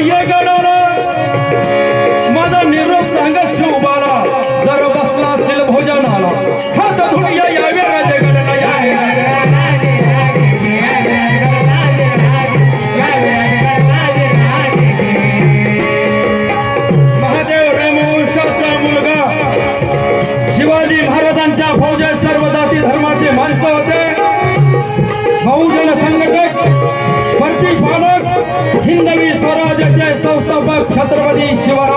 ये गणाला माझा निरोप सांगा शिवबाला जर बसला असेल भोजनाला हात धुया यावे राजे गणाला महादेव रामवंशाचा मुलगा शिवाजी महाराजांच्या फौजेत सर्व जाती धर्माचे माणसं होते बहुजन संघटक प्रतिपालक हिंदवी स्वराज्याचे संस्थापक छत्रपती शिवाजी